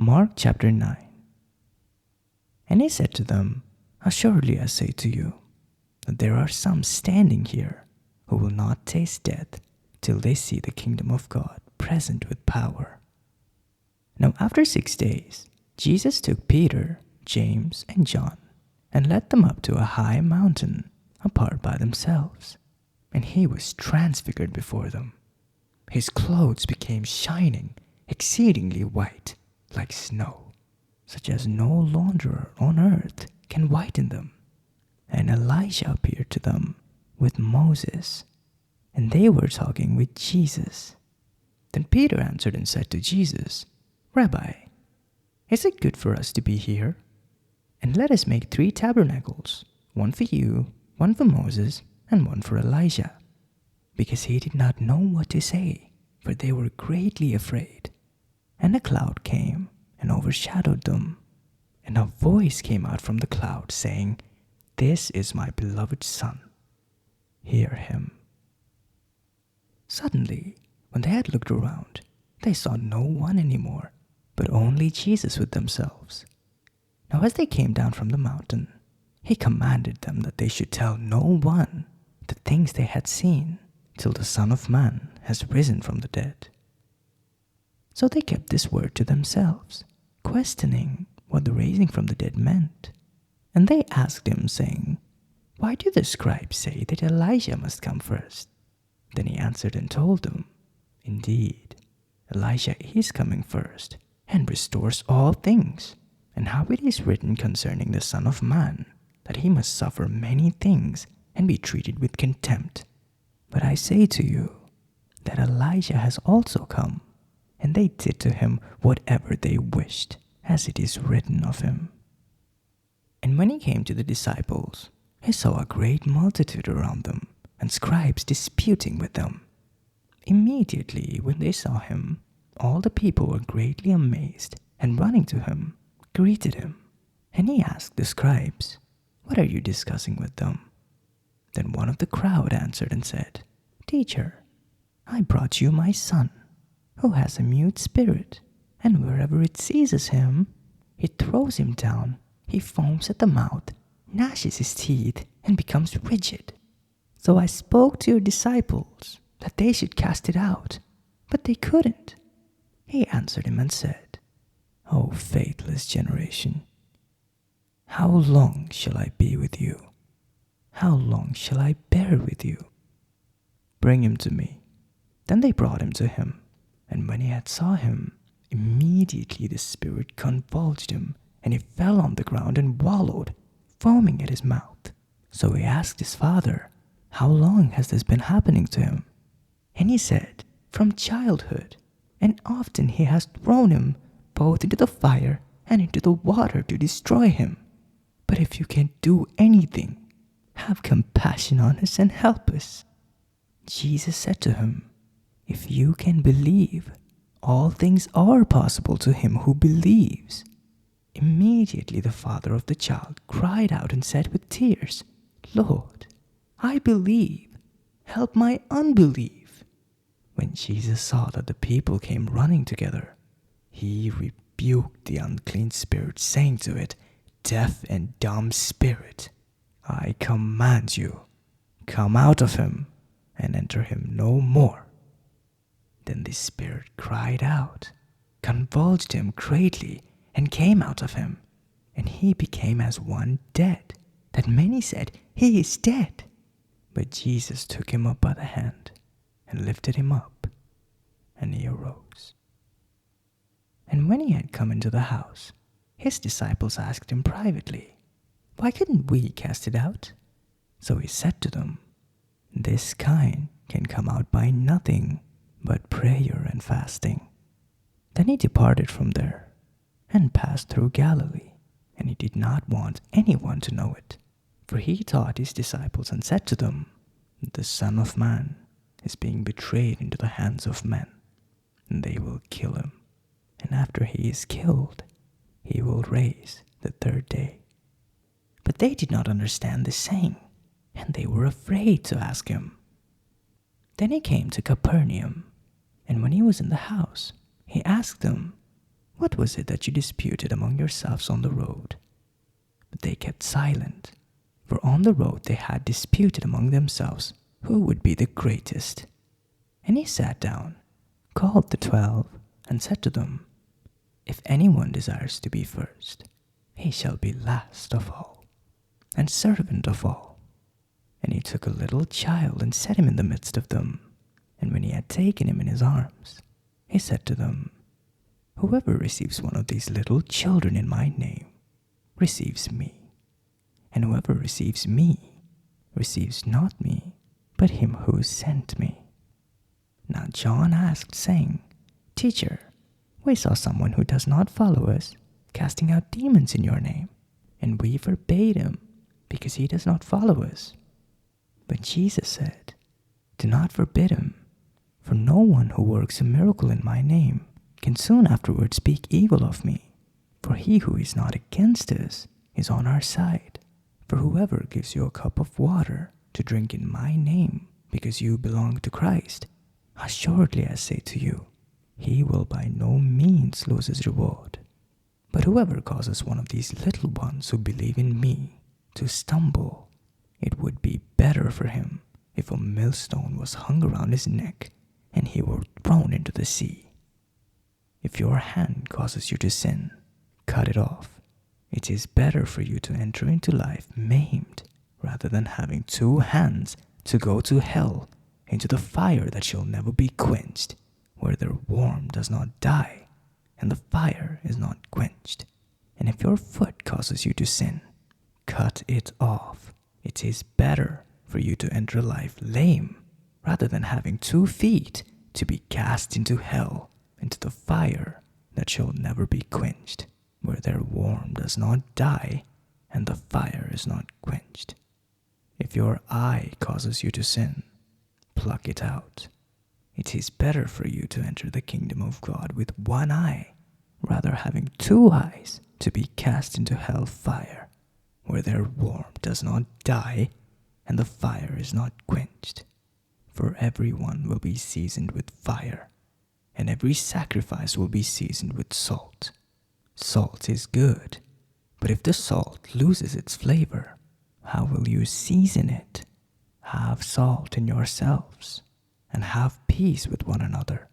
Mark chapter 9. And he said to them, Assuredly I say to you, that there are some standing here who will not taste death till they see the kingdom of God present with power. Now after 6 days, Jesus took Peter, James, and John, and led them up to a high mountain apart by themselves. And he was transfigured before them. His clothes became shining, exceedingly white, like snow, such as no launderer on earth can whiten them. And Elijah appeared to them with Moses, and they were talking with Jesus. Then Peter answered and said to Jesus, Rabbi, is it good for us to be here? And let us make 3 tabernacles, one for you, one for Moses, and one for Elijah. Because he did not know what to say, for they were greatly afraid. And a cloud came and overshadowed them. And a voice came out from the cloud, saying, This is my beloved Son. Hear him. Suddenly, when they had looked around, they saw no one anymore, but only Jesus with themselves. Now as they came down from the mountain, he commanded them that they should tell no one the things they had seen, till the Son of Man has risen from the dead. So they kept this word to themselves, questioning what the raising from the dead meant. And they asked him, saying, Why do the scribes say that Elijah must come first? Then he answered and told them, Indeed, Elijah is coming first, and restores all things. And how it is written concerning the Son of Man, that he must suffer many things, and be treated with contempt. But I say to you, that Elijah has also come, and they did to him whatever they wished, as it is written of him. And when he came to the disciples, he saw a great multitude around them, and scribes disputing with them. Immediately when they saw him, all the people were greatly amazed, and running to him, greeted him. And he asked the scribes, What are you discussing with them? Then one of the crowd answered and said, Teacher, I brought you my son, who has a mute spirit, and wherever it seizes him, it throws him down. He foams at the mouth, gnashes his teeth, and becomes rigid. So I spoke to your disciples that they should cast it out, but they couldn't. He answered him and said, O faithless generation, how long shall I be with you? How long shall I bear with you? Bring him to me. Then they brought him to him, and when he had saw him, immediately the spirit convulsed him, and he fell on the ground and wallowed, foaming at his mouth. So he asked his father, How long has this been happening to him? And he said, From childhood, and often he has thrown him both into the fire and into the water to destroy him. But if you can do anything, have compassion on us and help us. Jesus said to him, If you can believe, all things are possible to him who believes. Immediately the father of the child cried out and said with tears, Lord, I believe, help my unbelief. When Jesus saw that the people came running together, he rebuked the unclean spirit, saying to it, Deaf and dumb spirit, I command you, come out of him, and enter him no more. Then the spirit cried out, convulsed him greatly, and came out of him. And he became as one dead, that many said, He is dead. But Jesus took him up by the hand, and lifted him up, and he arose. And when he had come into the house, his disciples asked him privately, Why couldn't we cast it out? So he said to them, This kind can come out by nothing but prayer and fasting. Then he departed from there, and passed through Galilee, and he did not want anyone to know it. For he taught his disciples and said to them, The Son of Man is being betrayed into the hands of men, and they will kill him. And after he is killed, he will raise the 3rd day. But they did not understand this saying, and they were afraid to ask him. Then he came to Capernaum, and when he was in the house, he asked them, What was it that you disputed among yourselves on the road?" But they kept silent, for on the road they had disputed among themselves who would be the greatest. And he sat down, called the 12, and said to them, "If anyone desires to be first, he shall be last of all, and servant of all." And he took a little child and set him in the midst of them. And when he had taken him in his arms, he said to them, "Whoever receives one of these little children in my name receives me. And whoever receives me receives not me, but him who sent me." Now John asked, saying, "Teacher, we saw someone who does not follow us, casting out demons in your name, and we forbade him, because he does not follow us." But Jesus said, "Do not forbid him, for no one who works a miracle in my name can soon afterward speak evil of me. For he who is not against us is on our side. For whoever gives you a cup of water to drink in my name, because you belong to Christ, assuredly I say to you, he will by no means lose his reward. But whoever causes one of these little ones who believe in me to stumble, it would be better for him if a millstone was hung around his neck and he were thrown into the sea. If your hand causes you to sin, cut it off. It is better for you to enter into life maimed rather than having 2 hands to go to hell, into the fire that shall never be quenched, where their worm does not die and the fire is not quenched. And if your foot causes you to sin, cut it off. It is better for you to enter life lame rather than having 2 feet to be cast into hell, into the fire that shall never be quenched, where their worm does not die and the fire is not quenched. If your eye causes you to sin, pluck it out. It is better for you to enter the kingdom of God with 1 eye, rather having 2 eyes to be cast into hell fire, where their worm does not die and the fire is not quenched. For everyone will be seasoned with fire, and every sacrifice will be seasoned with salt. Salt is good, but if the salt loses its flavor, how will you season it? Have salt in yourselves, and have peace with one another.